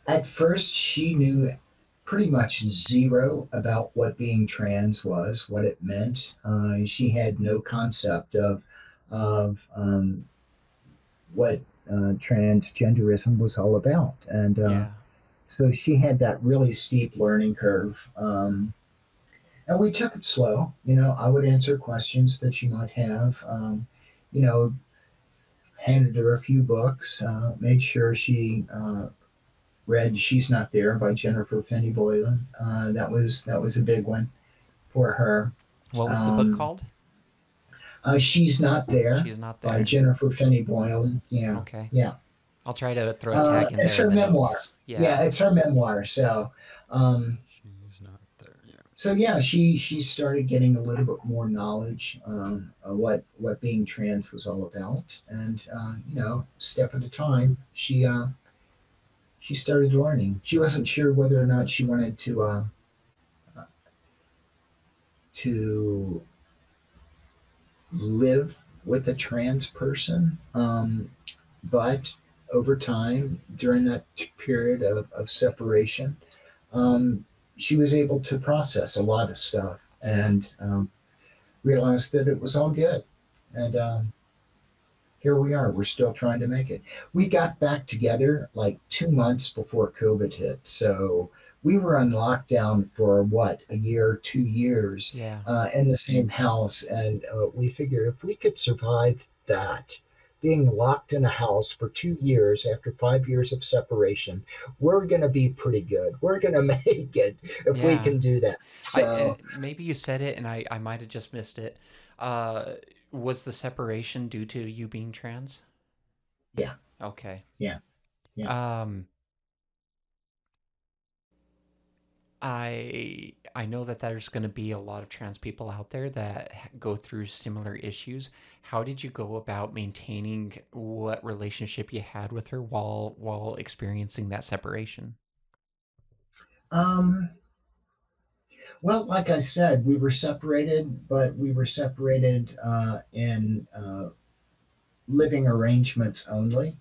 at first, she knew pretty much zero about what being trans was, what it meant. She had no concept of what transgenderism was all about, and Yeah. so she had that really steep learning curve. And we took it slow. I would answer questions that she might have. You know, handed her a few books, made sure she read "She's Not There" by Jennifer Finney Boylan. That was a big one for her. What was the book Um, called? "She's Not There" She's not by there. Jennifer Finney Boylan. Yeah, Okay. yeah. I'll try to throw a tag in It's there in her the memoir. notes. Yeah. Yeah, it's her memoir. Um, She's not there. Yeah. so yeah, she started getting a little bit more knowledge of what being trans was all about, and step at a time, she started learning. She wasn't sure whether or not she wanted to live with a trans person, but over time, during that period of separation, um, she was able to process a lot of stuff Yeah. and realized that it was all good. And here we are. We're still trying to make it. We got back together like 2 months before COVID hit. So we were on lockdown for what, a year, 2 years Yeah. in the same house. And we figured if we could survive that, being locked in a house for 2 years after 5 years of separation, we're going to be pretty good. We're going to make it if we Yeah. can do that. I So, maybe you said it and I might have just missed it. Uh was the separation due to you being trans? yeah, Okay. yeah, yeah. Um I know that there's going to be a lot of trans people out there that go through similar issues. How did you go about maintaining what relationship you had with her while experiencing that separation? Um, Well, like I said, we were separated, but we were separated in living arrangements only.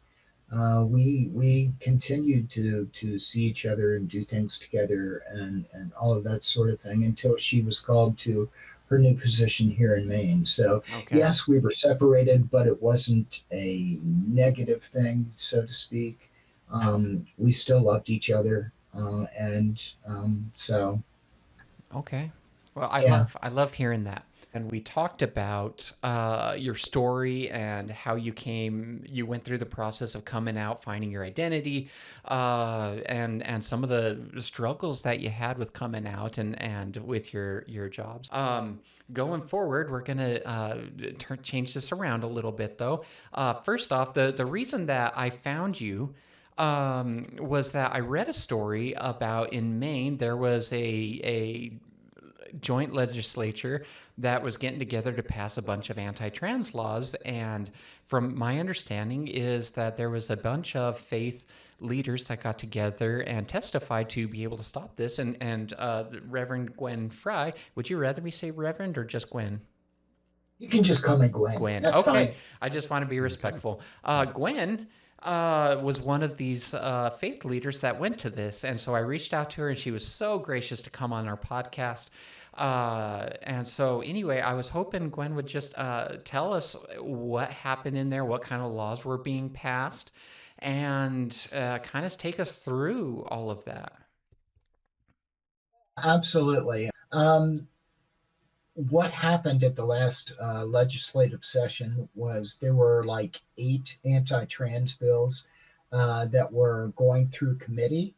we continued to see each other and do things together and all of that sort of thing until she was called to her new position here in Maine. So Okay. yes, we were separated, but it wasn't a negative thing, so to speak. We still loved each other, and so Okay. Well, yeah, I love hearing that. And we talked about your story and how you went through the process of coming out, finding your identity, and some of the struggles that you had with coming out and with your jobs. Going forward, we're gonna change this around a little bit, though. First off, the reason that I found you was that I read a story about in Maine there was a joint legislature that was getting together to pass a bunch of anti-trans laws, and from my understanding is that there was a bunch of faith leaders that got together and testified to be able to stop this, and Reverend Gwen Fry, would you rather me say Reverend or just Gwen? you can just call me Gwen. Gwen. That's Okay, fine. I just want to be Okay. respectful. Gwen was one of these faith leaders that went to this, and so I reached out to her, and she was so gracious to come on our podcast. And so, anyway, I was hoping Gwen would just tell us what happened in there, what kind of laws were being passed, and kind of take us through all of that. Absolutely. What happened at the last legislative session was there were like 8 anti-trans bills that were going through committee,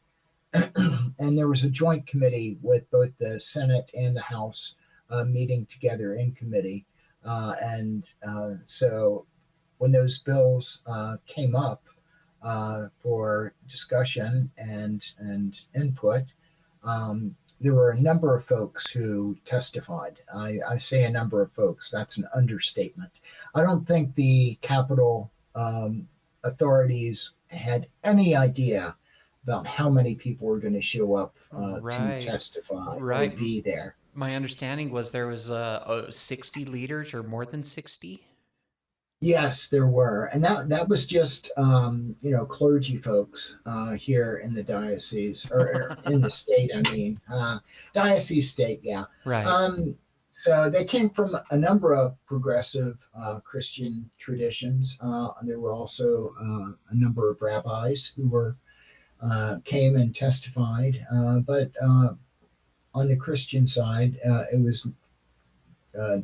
and there was a joint committee with both the Senate and the House meeting together in committee. And so when those bills came up for discussion and input, there were a number of folks who testified. I say a number of folks, that's an understatement. I don't think the Capitol authorities had any idea about how many people were going to show up to Right, testify or right. be there. My understanding was there was 60 leaders or more than 60. Yes, there were, and that was just clergy folks here in the diocese or in the state. I mean, diocese state, yeah. Right. Um, so they came from a number of progressive Christian traditions. There were also a number of rabbis who were came and testified, but on the Christian side, it was uh,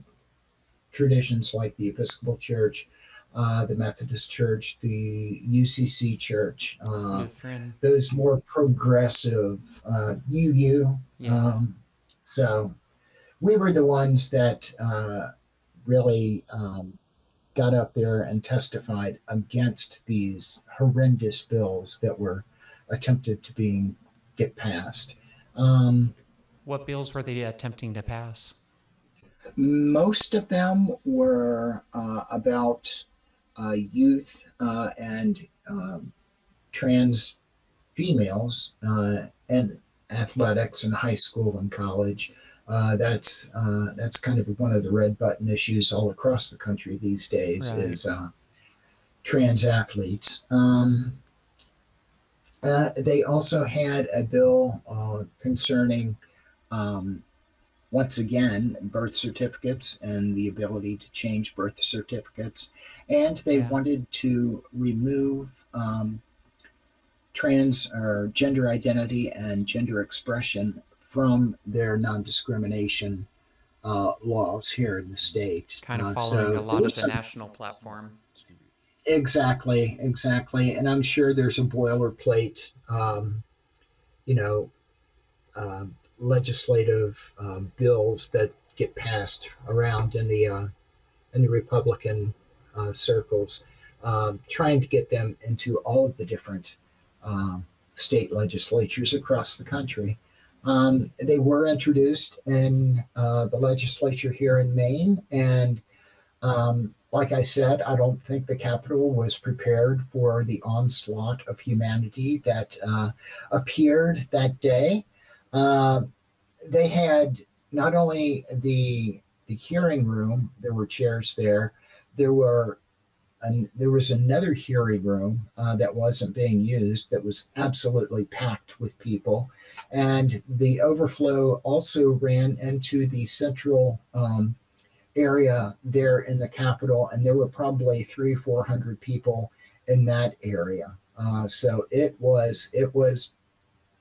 traditions like the Episcopal Church, the Methodist Church, the UCC Church, Lutheran. those more progressive UU. Yeah. So we were the ones that really got up there and testified against these horrendous bills that were attempted to being get passed. Um, What bills were they attempting to pass? Most of them were about youth and trans females and athletics in high school and college. That's kind of one of the red button issues all across the country these days Right. is trans athletes. They also had a bill concerning um, once again, birth certificates and the ability to change birth certificates. And they Yeah. wanted to remove trans or gender identity and gender expression from their non discrimination laws here in the state. Kind of following a So there lot of was the some. national platform. Exactly, exactly. And I'm sure there's a boilerplate, you know, legislative bills that get passed around in the Republican circles, trying to get them into all of the different um, state legislatures across the country. They were introduced in the legislature here in Maine, and like I said, I don't think the Capitol was prepared for the onslaught of humanity that appeared that day. Uh, they had not only the hearing room, there were chairs there. There were and there was another hearing room that wasn't being used that was absolutely packed with people. And the overflow also ran into the central area there in the Capitol, and there were probably 400 people in that area. So it was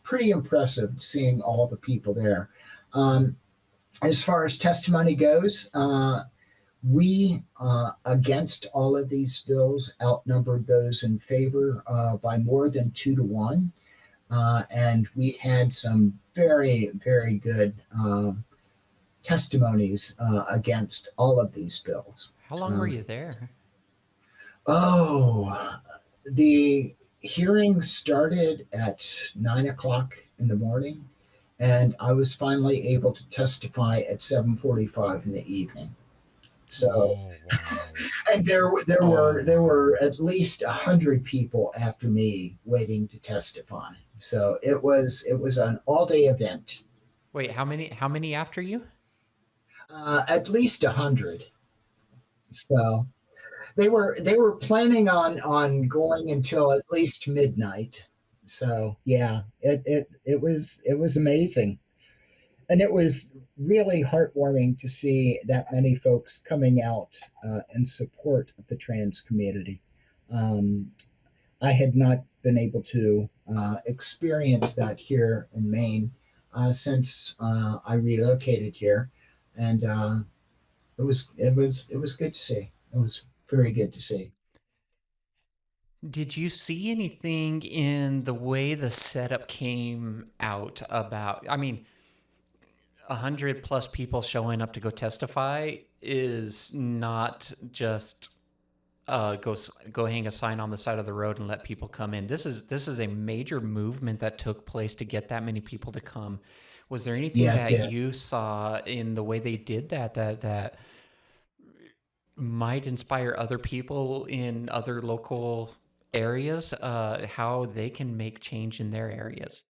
pretty impressive seeing all the people there. Um, as far as testimony goes, we, against all of these bills, outnumbered those in favor by more than 2 to 1. And we had some very, very good testimonies against all of these bills. How long were Um, you there? oh, the hearing started at 9 o'clock in the morning, and I was finally able to testify at 7:45 in the evening. So, Oh, wow. and Oh, there wow. were at least 100 people after me waiting to testify. So it was an all day event. Wait, how many after you? At least 100. So they were planning on going until at least midnight. So yeah, it was amazing, and it was really heartwarming to see that many folks coming out in support of the trans community. Um, I had not been able to experience that here in Maine since I relocated here, and it was good to see. It was very good to see. Did you see anything in the way the setup came out about? I mean, 100 plus people showing up to go testify is not just go hang a sign on the side of the road and let people come in. This is a major movement that took place to get that many people to come. Was there anything Yeah, that yeah. you saw in the way they did that might inspire other people in other local areas, how they can make change in their areas?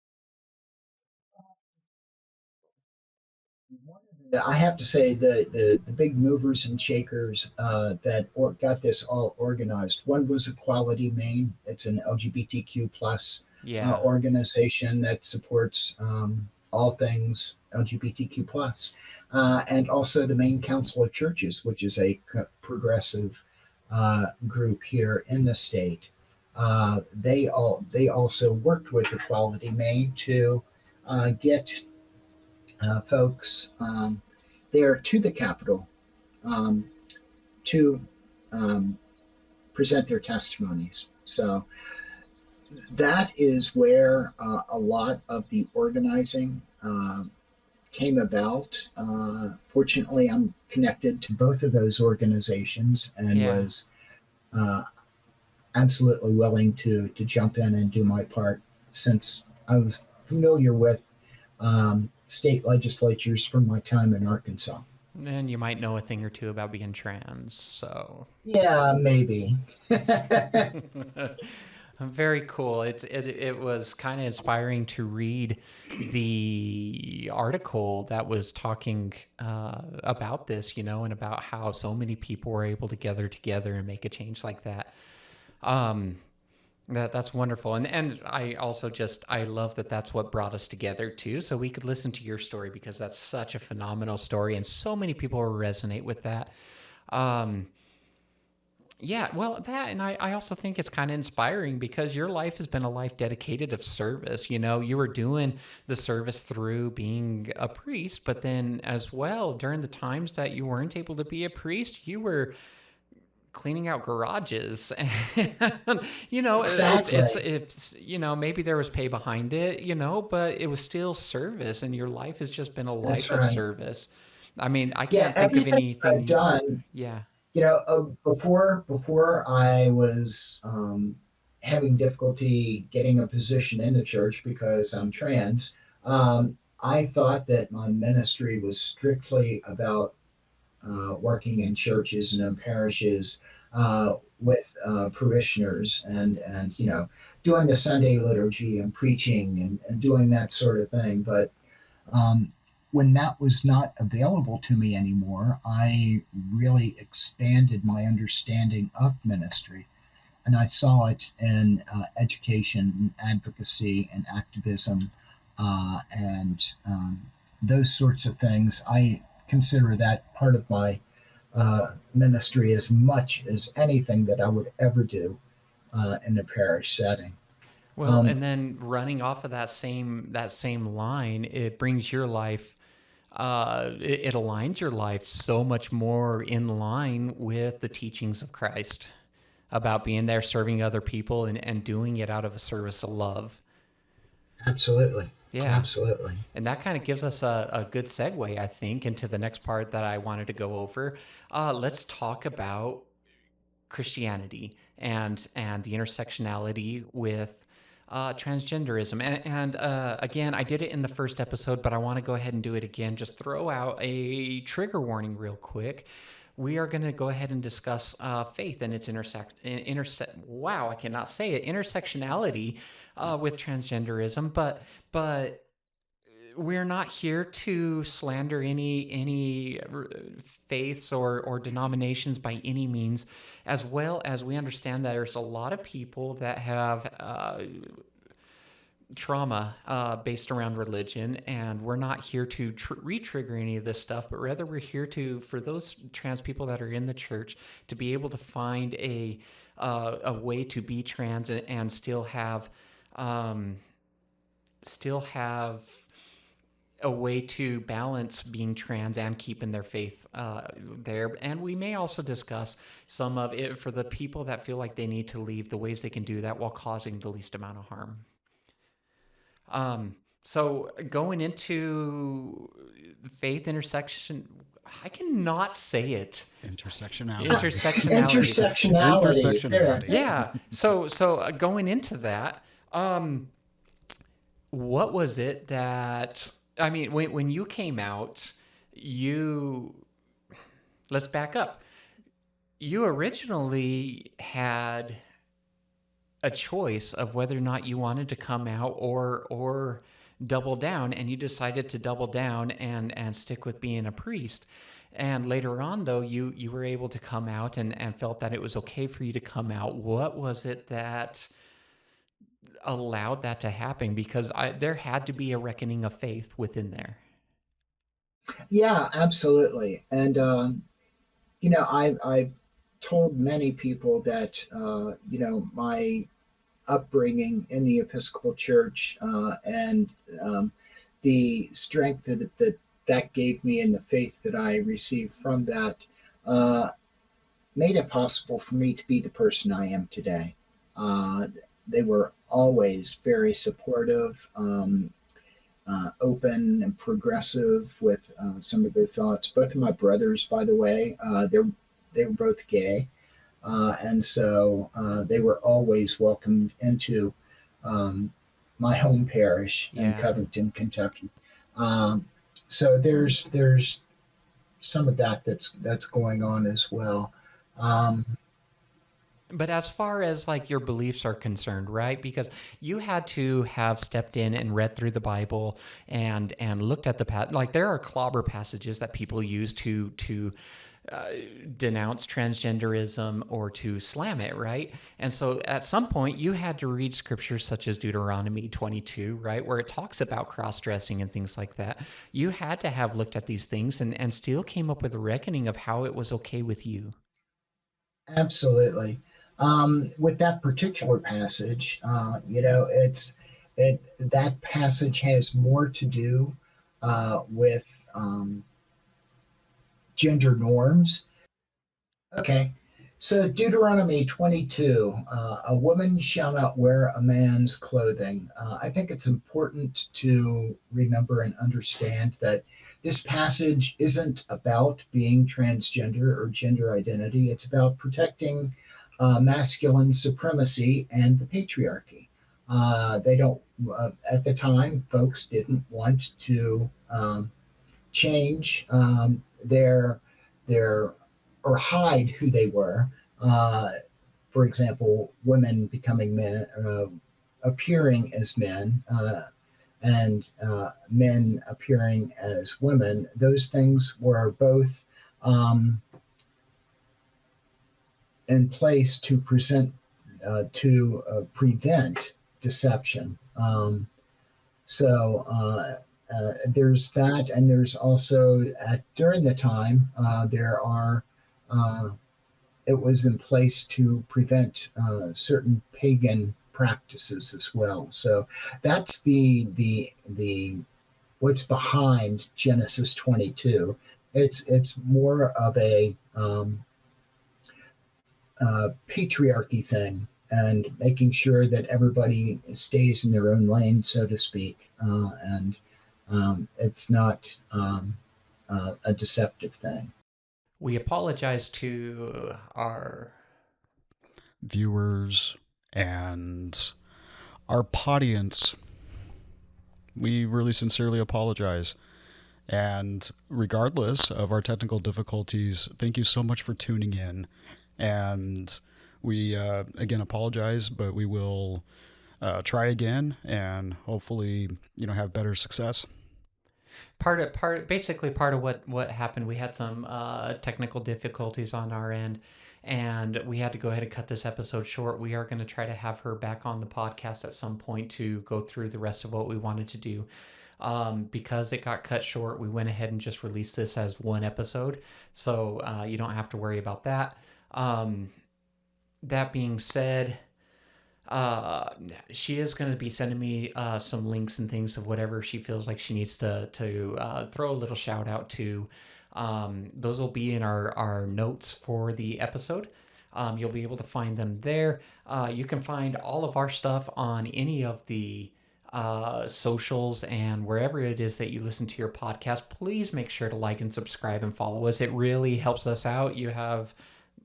I have to say the big movers and shakers that got this all organized. One was Equality Maine. It's an LGBTQ plus Yeah, organization that supports all things LGBTQ plus, and also the Maine Council of Churches, which is a progressive group here in the state. They also worked with Equality Maine to get folks there to the Capitol um, to um, present their testimonies. So that is where a lot of the organizing came about. Fortunately, I'm connected to both of those organizations and yeah. was uh, absolutely willing to jump in and do my part since I was familiar with state legislatures from my time in Arkansas. And you might know a thing or two about being trans, so Yeah, maybe. very cool. It was kind of inspiring to read the article that was talking about this, and about how so many people were able to gather together and make a change like that. Um, that's wonderful, and I also just I love that that's what brought us together too, so we could listen to your story because that's such a phenomenal story, and so many people resonate with that. Um, yeah, well, that, and I also think it's kind of inspiring because your life has been a life dedicated of service. You were doing the service through being a priest, but then as well, during the times that you weren't able to be a priest, you were cleaning out garages. And, Exactly. it's maybe there was pay behind it, but it was still service, and your life has just been a That's life of right. service. I mean, I Yeah, can't think of everything I've anything. done, Yeah. before I was having difficulty getting a position in the church because I'm trans, I thought that my ministry was strictly about working in churches and in parishes with parishioners and doing the Sunday liturgy and preaching and doing that sort of thing. But um, when that was not available to me anymore, I really expanded my understanding of ministry. And I saw it in education, and advocacy, and activism, and those sorts of things. I consider that part of my ministry as much as anything that I would ever do in a parish setting. Well, Um, and then running off of that same line, it brings your life, it aligns your life so much more in line with the teachings of Christ about being there, serving other people, and doing it out of a service of love. Absolutely. Yeah. Absolutely. And that kind of gives us a good segue, I think, into the next part that I wanted to go over. Let's talk about Christianity and the intersectionality with transgenderism. And again, I did it in the first episode, but I want to go ahead and do it again. Just throw out a trigger warning real quick. We are going to go ahead and discuss faith and its wow, I cannot say it, intersectionality with transgenderism, but we're not here to slander any faiths or denominations by any means, as well as we understand that there's a lot of people that have trauma based around religion, and we're not here to re-trigger any of this stuff, but rather we're here to, for those trans people that are in the church, to be able to find a way to be trans and still have a way to balance being trans and keeping their faith there. And we may also discuss some of it for the people that feel like they need to leave, the ways they can do that while causing the least amount of harm. So going into faith intersection, I cannot say it. Intersectionality. Intersectionality. Yeah. So going into that, what was it that, I mean, when you came out, let's back up. You originally had a choice of whether or not you wanted to come out or double down, and you decided to double down and stick with being a priest. And later on, though, you were able to come out and felt that it was okay for you to come out. What was it that allowed that to happen? Because there had to be a reckoning of faith within there. Yeah, absolutely. And I've told many people that my upbringing in the Episcopal Church and the strength that gave me in the faith that I received from that uh, made it possible for me to be the person I am today. Uh, they were always very supportive, open, and progressive with some of their thoughts. Both of my brothers, by the way, they were both gay, and so they were always welcomed into my home parish in Yeah. Covington, Kentucky. Um, so there's some of that's going on as well. Um, But as far as like your beliefs are concerned, right? Because you had to have stepped in and read through the Bible and looked at like there are clobber passages that people use to denounce transgenderism or to slam it, right? And so at some point you had to read scriptures such as Deuteronomy 22, right, where it talks about cross-dressing and things like that. You had to have looked at these things and still came up with a reckoning of how it was okay with you. Absolutely. With that particular passage, that passage has more to do with gender norms. Okay, so Deuteronomy 22, a woman shall not wear a man's clothing. I think it's important to remember and understand that this passage isn't about being transgender or gender identity. It's about protecting masculine supremacy and the patriarchy. They don't, at the time, folks didn't want to change their or hide who they were. Uh, for example, women becoming men, appearing as men, and men appearing as women. Those things were both in place to prevent deception. There's that, and there's also during the time there are it was in place to prevent certain pagan practices as well. So that's the what's behind Genesis 22. It's more of a patriarchy thing, and making sure that everybody stays in their own lane, so to speak, and it's not a deceptive thing. We apologize to our viewers and our audience. We really sincerely apologize. And regardless of our technical difficulties, thank you so much for tuning in. And we, again, apologize, but we will try again and hopefully, have better success. part of what happened, we had some technical difficulties on our end, and we had to go ahead and cut this episode short. We are going to try to have her back on the podcast at some point to go through the rest of what we wanted to do. Because it got cut short, we went ahead and just released this as one episode, so you don't have to worry about that. That being said, she is going to be sending me some links and things of whatever she feels like she needs to throw a little shout out to. Those will be in our notes for the episode. You'll be able to find them there. You can find all of our stuff on any of the socials and wherever it is that you listen to your podcast. Please make sure to like and subscribe and follow us. It really helps us out. You have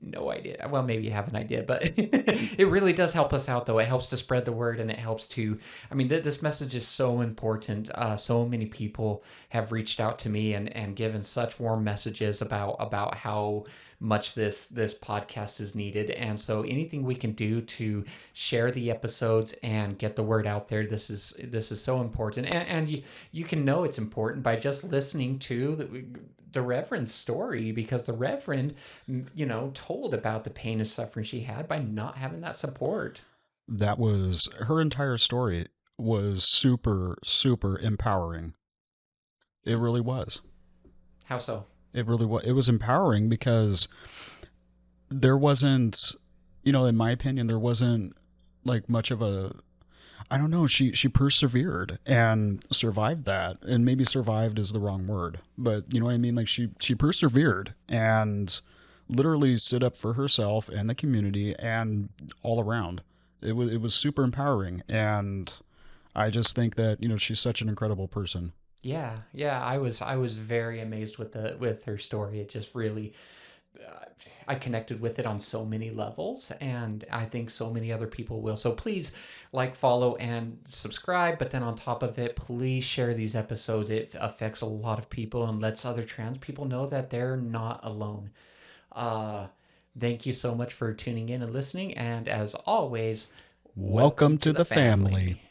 no idea. Well, maybe you have an idea, but it really does help us out, though. It helps to spread the word, and it helps to, this message is so important. So many people have reached out to me and given such warm messages about how much this podcast is needed. And so anything we can do to share the episodes and get the word out there, this is so important. And you can know it's important by just listening to the Reverend's story, because the Reverend, told about the pain and suffering she had by not having that support. That was her entire story was super, super empowering. It really was. How so? It really was. It was empowering because there wasn't, in my opinion, there wasn't like much of a, I don't know. She persevered and survived that, and maybe survived is the wrong word, but you know what I mean? Like she persevered and literally stood up for herself and the community and all around. It was super empowering, and I just think that she's such an incredible person. Yeah, I was very amazed with her story. It just really, I connected with it on so many levels, and I think so many other people will. So please like, follow, and subscribe. But then on top of it, please share these episodes. It affects a lot of people and lets other trans people know that they're not alone. Thank you so much for tuning in and listening. And as always, welcome to the family.